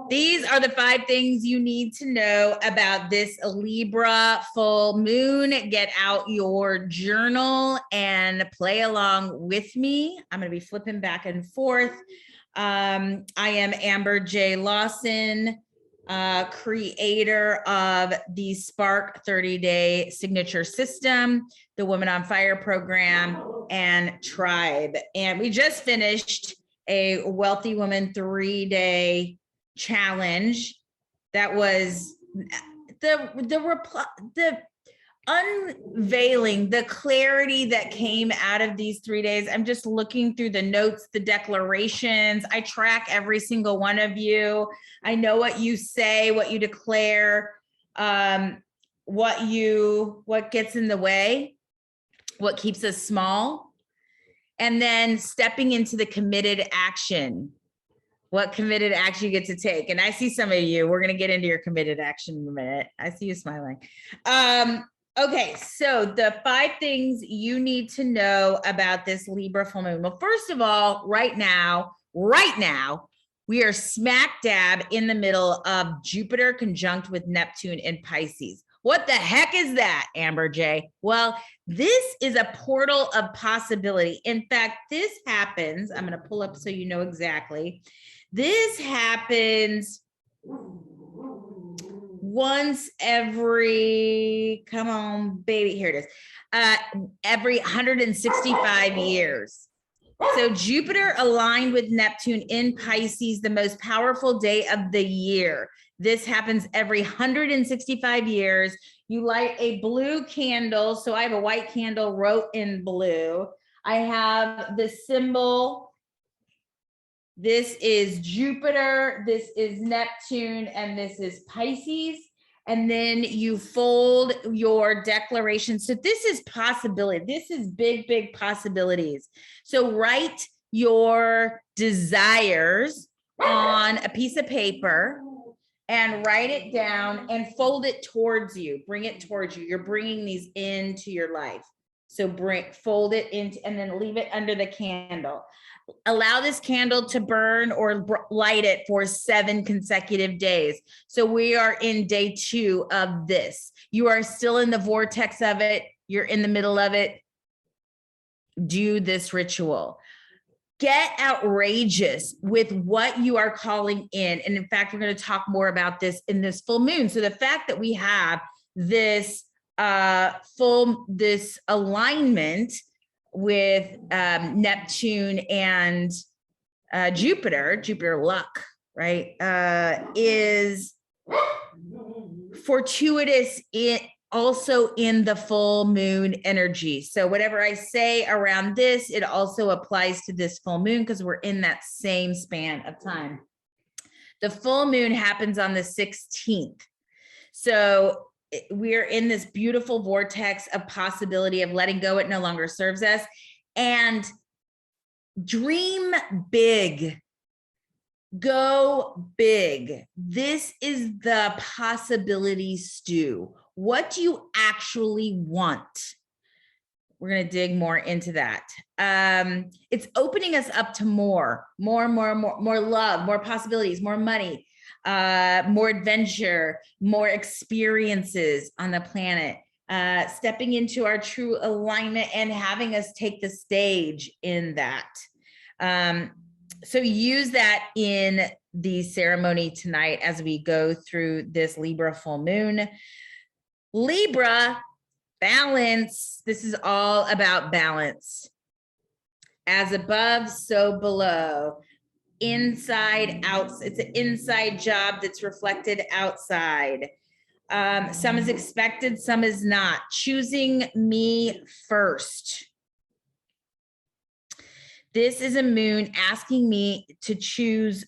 These are the 5 things you need to know about this Libra full moon. Get out your journal and play along with me. I'm going to be flipping back and forth. I am Amber J. Lawson, creator of the Spark 30-day signature system, the Women on Fire program, and Tribe. And we just finished a Wealthy Woman 3-day challenge that was the unveiling, the clarity that came out of these 3 days. I'm just looking through the notes, the declarations. I track every single one of you. I know what you say, what you declare, what gets in the way, what keeps us small, and then stepping into the committed action. What committed action you get to take. And I see some of you, we're going to get into your committed action in a minute. I see you smiling. Okay, so the 5 things you need to know about this Libra full moon. Well, first of all, right now, we are smack dab in the middle of Jupiter conjunct with Neptune and Pisces. What the heck is that, Amber J? Well, this is a portal of possibility. In fact, this happens, I'm going to pull up so you know exactly. This happens once every, come on, baby, here it is, every 165 years. So Jupiter aligned with Neptune in Pisces, the most powerful day of the year. This happens every 165 years. You light a blue candle. So I have a white candle wrote in blue. I have the symbol. This is Jupiter, this is Neptune, and this is Pisces. And then you fold your declaration. So this is possibility. This is big, big possibilities. So write your desires on a piece of paper and write it down and fold it towards you. Bring it towards you. You're bringing these into your life. So fold it into, and then leave it under the candle. Allow this candle to burn or light it for 7 consecutive days. So we are in day 2 of this. You are still in the vortex of it. You're in the middle of it. Do this ritual. Get outrageous with what you are calling in. And in fact, we're going to talk more about this in this full moon. So the fact that we have this this alignment with Neptune and Jupiter luck, right, is fortuitous also in the full moon energy. So whatever I say around this, it also applies to this full moon because we're in that same span of time. The full moon happens on the 16th. So we're in this beautiful vortex of possibility of letting go. It no longer serves us. And dream big. Go big. This is the possibility stew. What do you actually want? We're going to dig more into that. It's opening us up to more love, more possibilities, more money, more adventure, more experiences on the planet, stepping into our true alignment and having us take the stage in that. So use that in the ceremony tonight as we go through this Libra full moon. Libra, balance. This is all about balance. As above, so below. Inside, out. It's an inside job that's reflected outside. Some is expected, some is not. Choosing me first. This is a moon asking me to choose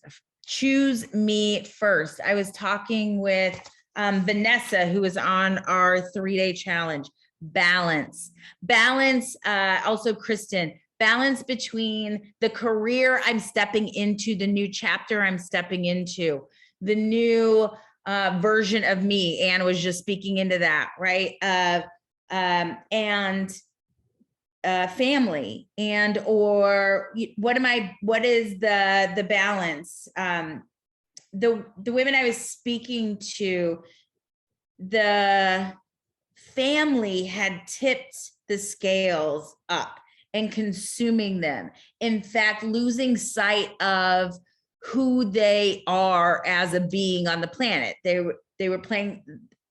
me first. I was talking with Vanessa, who was on our 3-day challenge. Balance, also Kristen. Balance between the career I'm stepping into, the new chapter I'm stepping into, the new version of me. Anne was just speaking into that, right? And family, and or what is the balance? the women I was speaking to, the family had tipped the scales up and consuming them. In fact, losing sight of who they are as a being on the planet. They were playing,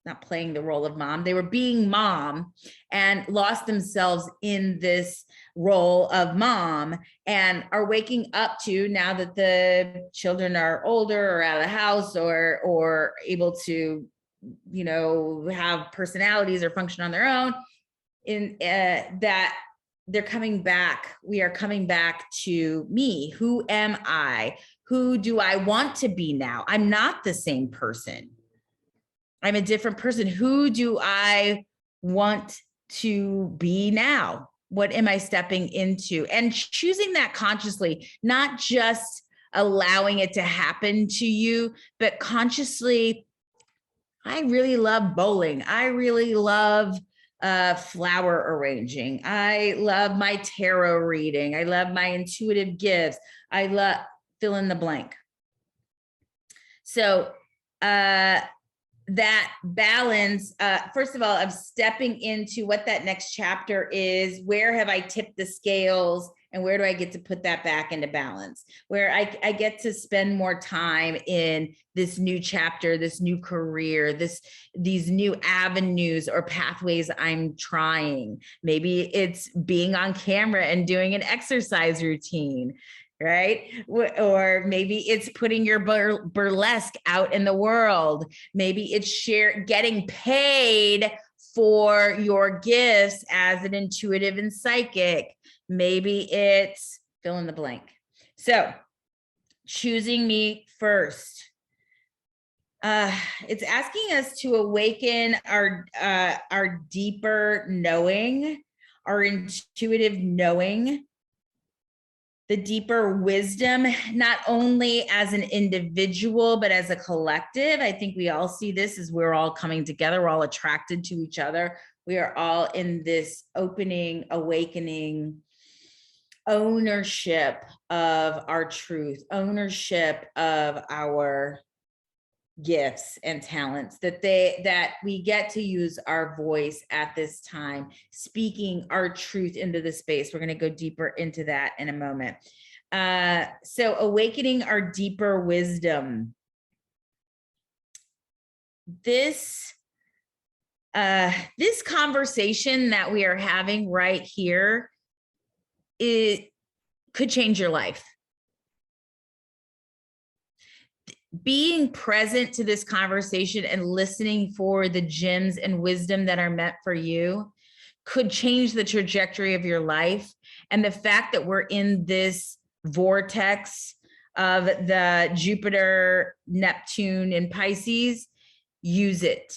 not playing the role of mom, they were being mom and lost themselves in this role of mom, and are waking up to, now that the children are older or out of the house or able to, you know, have personalities or function on their own, in that they're coming back. We are coming back to me. Who am I? Who do I want to be now? I'm not the same person. I'm a different person. Who do I want to be now? What am I stepping into? And choosing that consciously, not just allowing it to happen to you, but consciously. I really love bowling. I really love flower arranging. I love my tarot reading. I love my intuitive gifts. I love fill in the blank. So that balance, first of all, of stepping into what that next chapter is. Where have I tipped the scales? And where do I get to put that back into balance? Where I get to spend more time in this new chapter, this new career, these new avenues or pathways I'm trying. Maybe it's being on camera and doing an exercise routine, right? Or maybe it's putting your burlesque out in the world. Maybe it's getting paid for your gifts as an intuitive and psychic. Maybe it's fill in the blank. So choosing me first. It's asking us to awaken our deeper knowing, our intuitive knowing, the deeper wisdom, not only as an individual, but as a collective. I think we all see this as we're all coming together. We're all attracted to each other. We are all in this opening, awakening, ownership of our truth, ownership of our gifts and talents, that we get to use our voice at this time, speaking our truth into the space. We're going to go deeper into that in a moment. So awakening our deeper wisdom. This conversation that we are having right here, it could change your life. Being present to this conversation and listening for the gems and wisdom that are meant for you could change the trajectory of your life. And the fact that we're in this vortex of the Jupiter, Neptune, and Pisces, use it.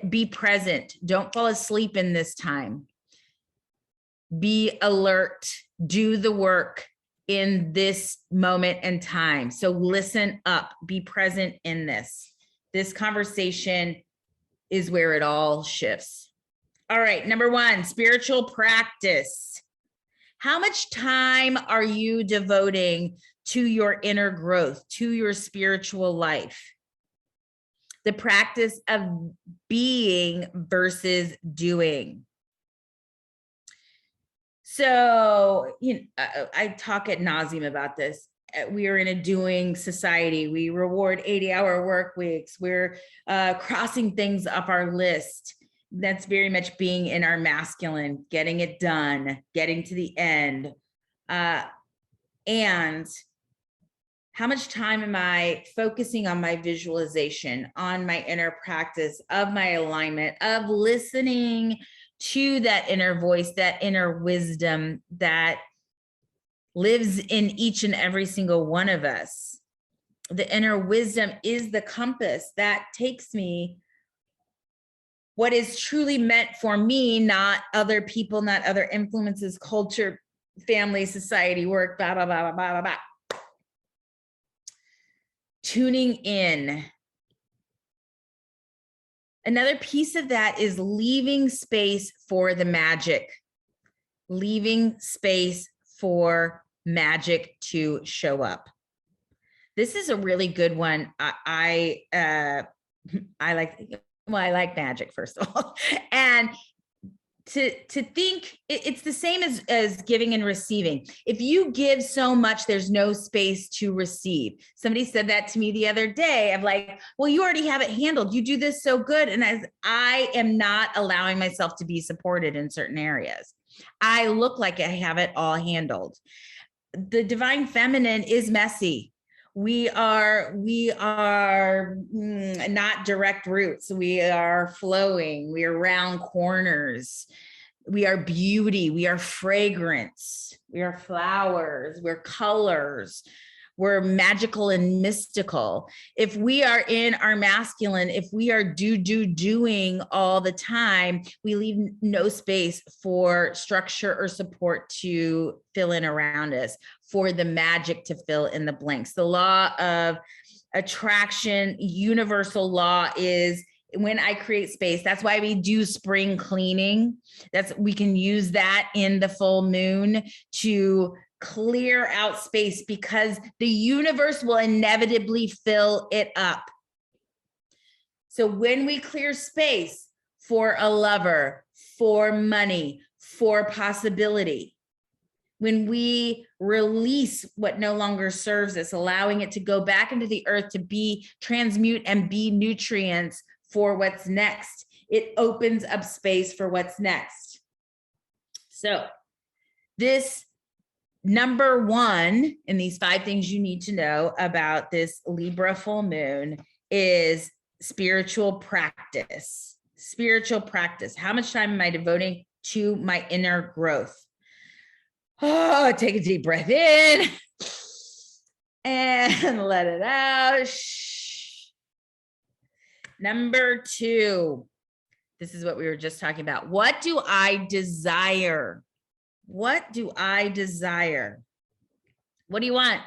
Be present. Don't fall asleep in this time. Be alert. Do the work in this moment and time. So listen up, be present in this. This conversation is where it all shifts. All right, number one, spiritual practice. How much time are you devoting to your inner growth, to your spiritual life? The practice of being versus doing. So, I talk ad nauseum about this. We are in a doing society. We reward 80-hour work weeks. We're crossing things up our list. That's very much being in our masculine, getting it done, getting to the end. And how much time am I focusing on my visualization, on my inner practice, of my alignment, of listening to that inner voice, that inner wisdom that lives in each and every single one of us? The inner wisdom is the compass that takes me what is truly meant for me, not other people, not other influences, culture, family, society, work, blah, blah, blah, blah, blah, blah. Tuning in. Another piece of that is leaving space for the magic, leaving space for magic to show up. This is a really good one. I like magic, first of all. And to think it's the same as giving and receiving. If you give so much, there's no space to receive. Somebody said that to me the other day. I'm like, well, you already have it handled. You do this so good. And as I am not allowing myself to be supported in certain areas, I look like I have it all handled. The divine feminine is messy. We are not direct roots. We are flowing. We are round corners. We are beauty. We are fragrance. We are flowers. We're colors. We're magical and mystical. If we are in our masculine, if we are doing all the time, we leave no space for structure or support to fill in around us, for the magic to fill in the blanks. The law of attraction, universal law is when I create space. That's why we do spring cleaning. We can use that in the full moon to clear out space, because the universe will inevitably fill it up. So when we clear space for a lover, for money, for possibility, when we release what no longer serves us, allowing it to go back into the earth to be transmute and be nutrients for what's next, it opens up space for what's next. So this number one in these 5 things you need to know about this Libra full moon is spiritual practice. Spiritual practice. How much time am I devoting to my inner growth? Oh, take a deep breath in and let it out. Shh. Number 2, this is what we were just talking about. What do I desire? What do I desire? What do you want?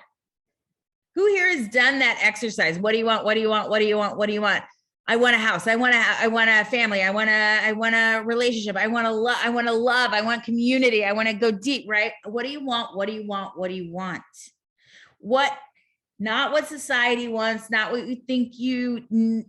Who here has done that exercise? What do you want? What do you want? What do you want? What do you want? I want a house. I want a family. I want a relationship. I want to love. I want community. I want to go deep, right? What do you want? What do you want? What do you want? Not what society wants, not what you think you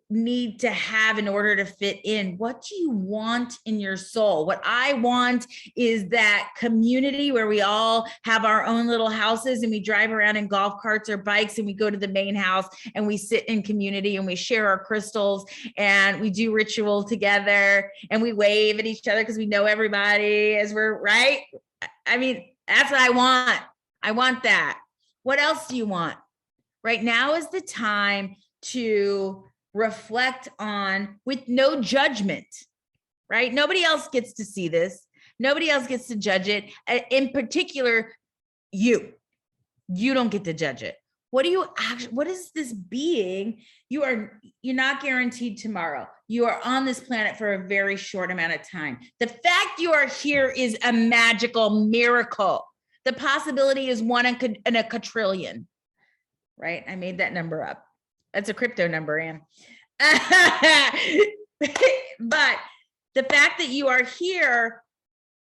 need to have in order to fit in. What do you want in your soul? What I want is that community where we all have our own little houses and we drive around in golf carts or bikes, and we go to the main house and we sit in community and we share our crystals and we do ritual together and we wave at each other because we know everybody as we're right. I mean, that's what I want. I want that. What else do you want? Right now is the time to reflect on, with no judgment, right? Nobody else gets to see this. Nobody else gets to judge it. In particular, you don't get to judge it. What is this being? You're not guaranteed tomorrow. You are on this planet for a very short amount of time. The fact you are here is a magical miracle. The possibility is 1 in a quadrillion, right? I made that number up. That's a crypto number, Ann. But the fact that you are here,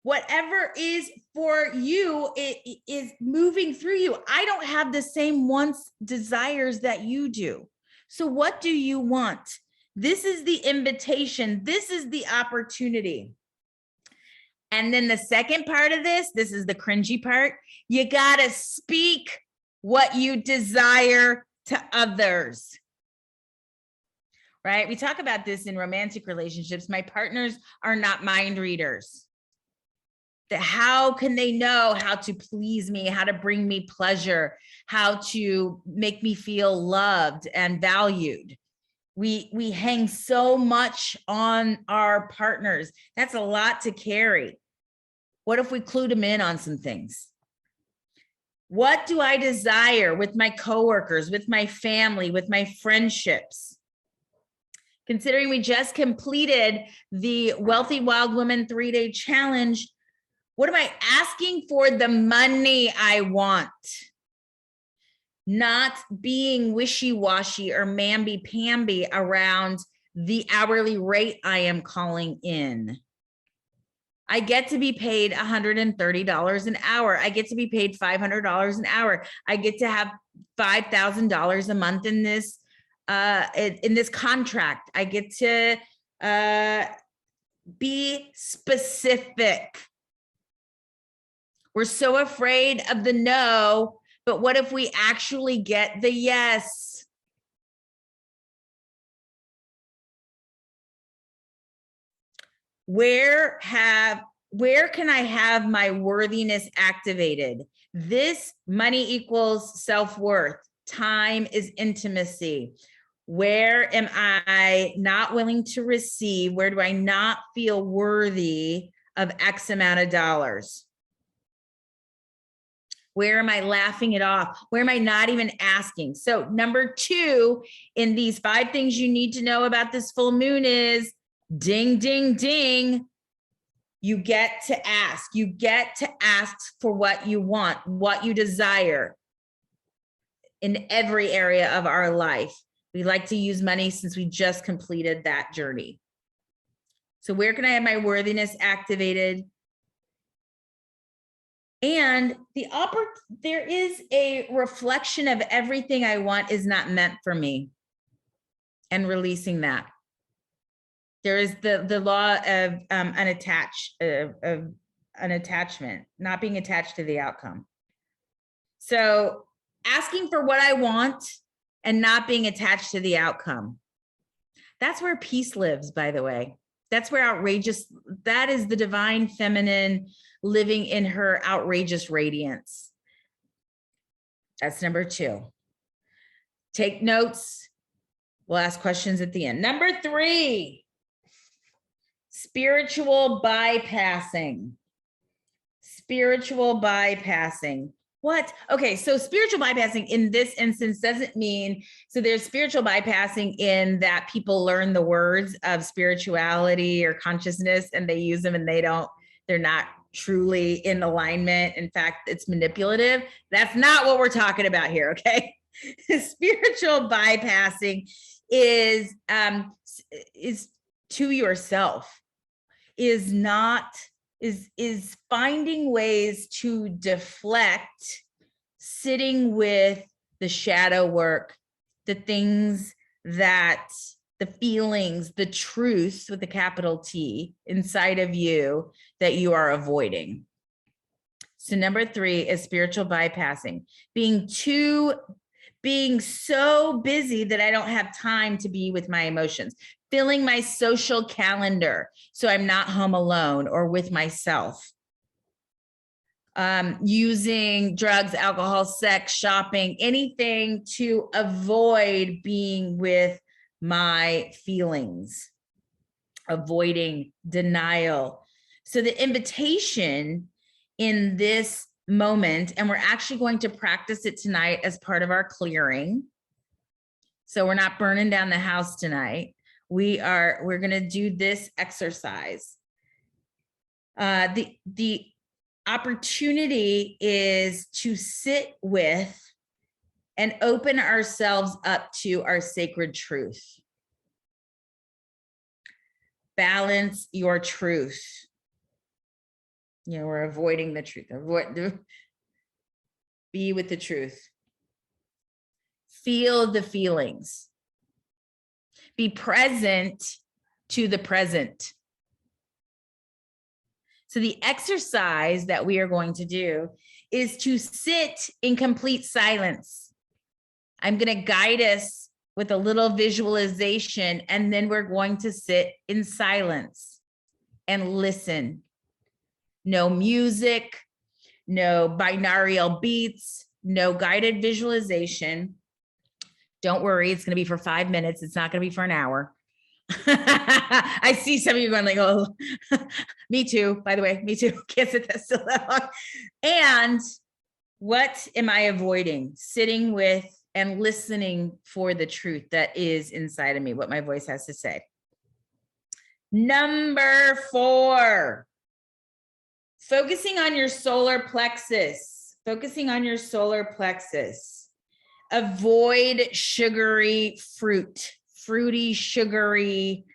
whatever is for you, it is moving through you. I don't have the same wants, desires that you do. So what do you want? This is the invitation. This is the opportunity. And then the second part of this is the cringy part. You got to speak what you desire to others. Right? We talk about this in romantic relationships. My partners are not mind readers. How can they know how to please me, how to bring me pleasure, how to make me feel loved and valued? We hang so much on our partners. That's a lot to carry. What if we clued them in on some things? What do I desire with my coworkers, with my family, with my friendships? Considering we just completed the Wealthy Wild Woman 3-day challenge, what am I asking for? The money I want. Not being wishy-washy or mamby-pamby around the hourly rate I am calling in. I get to be paid $130 an hour. I get to be paid $500 an hour. I get to have $5,000 a month in this contract. I get to be specific. We're so afraid of the no, but what if we actually get the yes? Where can I have my worthiness activated? This money equals self-worth. Time is intimacy. Where am I not willing to receive? Where do I not feel worthy of X amount of dollars? Where am I laughing it off? Where am I not even asking? So number 2 in these 5 things you need to know about this full moon is ding, ding, ding. You get to ask. You get to ask for what you want, what you desire in every area of our life. We like to use money since we just completed that journey. So where can I have my worthiness activated? And there is a reflection of everything I want is not meant for me, and releasing that. There is the law of unattachment, not being attached to the outcome. So asking for what I want and not being attached to the outcome. That's where peace lives, by the way. That's where that is the divine feminine living in her outrageous radiance. That's number 2. Take notes. We'll ask questions at the end. Number 3, spiritual bypassing. Spiritual bypassing. What? Okay, so spiritual bypassing in this instance doesn't mean, so there's spiritual bypassing in that people learn the words of spirituality or consciousness and they use them and they're not truly in alignment. In fact, it's manipulative. That's not what we're talking about here, okay? Spiritual bypassing is to yourself, is finding ways to deflect, sitting with the shadow work, the things that, the feelings, the truths with a capital T inside of you that you are avoiding. So number 3 is spiritual bypassing, being so busy that I don't have time to be with my emotions, filling my social calendar so I'm not home alone or with myself. Using drugs, alcohol, sex, shopping, anything to avoid being with my feelings, avoiding denial. So the invitation in this moment, and we're actually going to practice it tonight as part of our clearing. So we're not burning down the house tonight. We're going to do this exercise. The opportunity is to sit with and open ourselves up to our sacred truth. Balance your truth. We're avoiding the truth. Be with the truth. Feel the feelings. Be present to the present. So the exercise that we are going to do is to sit in complete silence. I'm going to guide us with a little visualization, and then we're going to sit in silence and listen. No music, no binaural beats, no guided visualization. Don't worry, it's going to be for 5 minutes. It's not going to be for an hour. I see some of you going like, oh, me too, by the way, me too. Can't sit that still that long. And what am I avoiding? Sitting with and listening for the truth that is inside of me, what my voice has to say. Number 4, focusing on your solar plexus. Focusing on your solar plexus. Avoid sugary fruity, sugary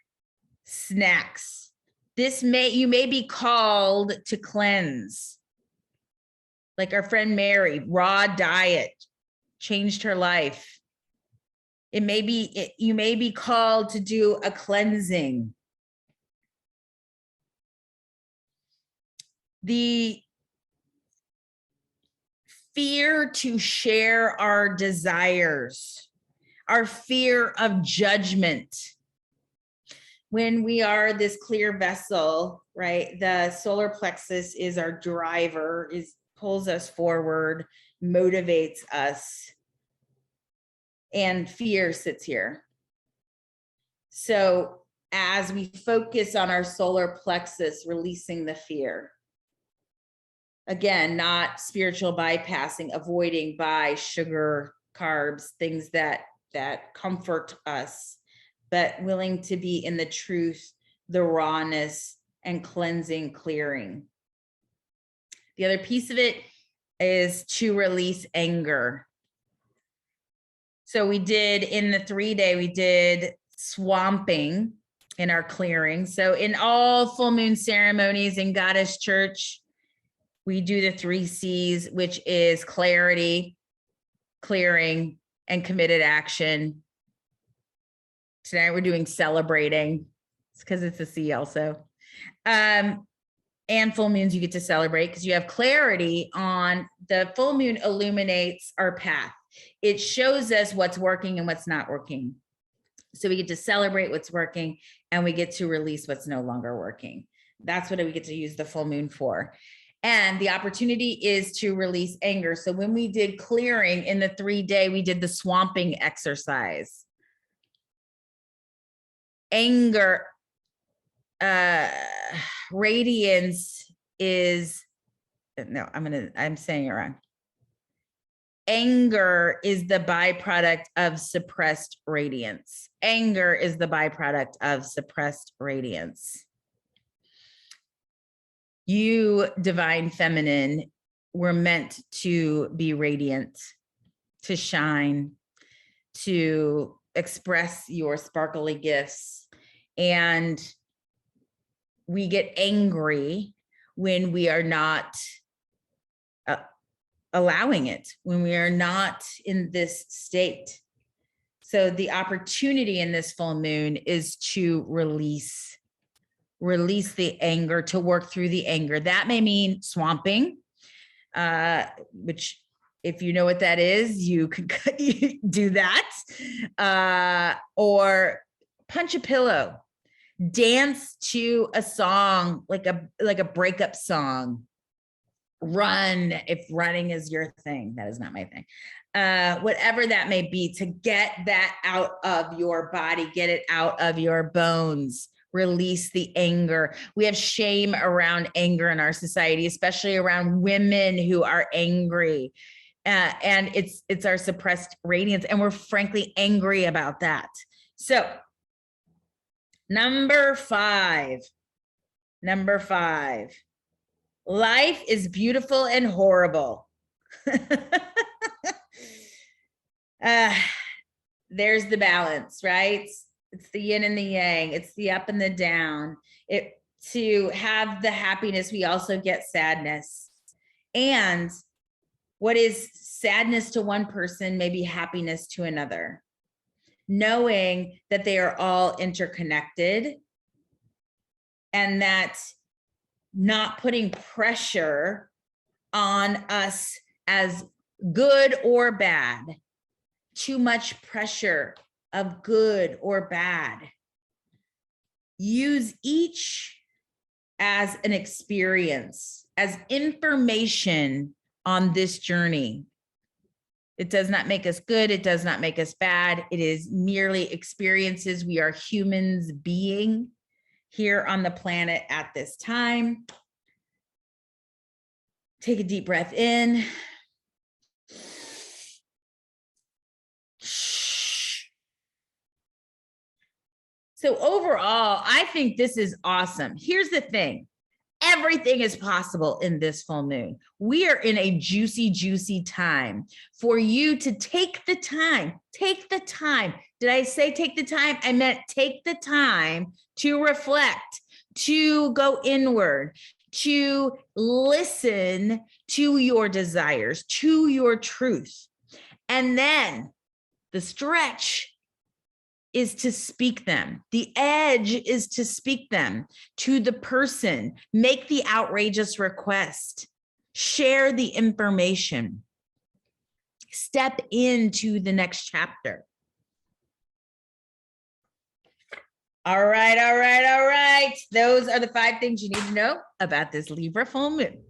snacks. You may be called to cleanse. Like our friend Mary, raw diet changed her life. You may be called to do a cleansing. The fear to share our desires, our fear of judgment. When we are this clear vessel, right? The solar plexus is our driver, pulls us forward, motivates us, and fear sits here. So as we focus on our solar plexus, releasing the fear, again, not spiritual bypassing, avoiding by sugar, carbs, things that comfort us, but willing to be in the truth, the rawness, and cleansing, clearing. The other piece of it is to release anger. So we did in the 3-day, we did swamping in our clearing. So in all full moon ceremonies in Goddess Church, we do the 3 C's, which is clarity, clearing, and committed action. Tonight we're doing celebrating. It's because it's a C also. And full moons you get to celebrate because you have clarity on the full moon illuminates our path. It shows us what's working and what's not working. So we get to celebrate what's working and we get to release what's no longer working. That's what we get to use the full moon for. And the opportunity is to release anger. So when we did clearing in the 3-day, we did the swamping exercise. Anger, radiance is, no, I'm saying it wrong. Anger is the byproduct of suppressed radiance. Anger is the byproduct of suppressed radiance. You, divine feminine, were meant to be radiant, to shine, to express your sparkly gifts. And we get angry when we are not allowing it, when we are not in this state. So the opportunity in this full moon is to release the anger, to work through the anger. That may mean swamping, which if you know what that is, you could do that, or punch a pillow, dance to a song, like a breakup song, run if running is your thing. That is not my thing. Whatever that may be, to get that out of your body, get it out of your bones. Release the anger. We have shame around anger in our society, especially around women who are angry. And it's our suppressed radiance. And we're frankly angry about that. So number 5, life is beautiful and horrible. There's the balance, right? It's the yin and the yang. It's the up and the down. To have the happiness, we also get sadness. And what is sadness to one person may be happiness to another. Knowing that they are all interconnected and that not putting pressure on us as good or bad, too much pressure of good or bad. Use each as an experience, as information on this journey. It does not make us good. It does not make us bad. It is merely experiences. We are humans being here on the planet at this time. Take a deep breath in. So overall, I think this is awesome. Here's the thing. Everything is possible in this full moon. We are in a juicy, juicy time for you to take the time. Take the time. Did I say take the time? I meant take the time to reflect, to go inward, to listen to your desires, to your truth. And then the stretch is to speak them. The edge is to speak them to the person. Make the outrageous request. Share the information. Step into the next chapter. All right. Those are the 5 things you need to know about this Libra full moon.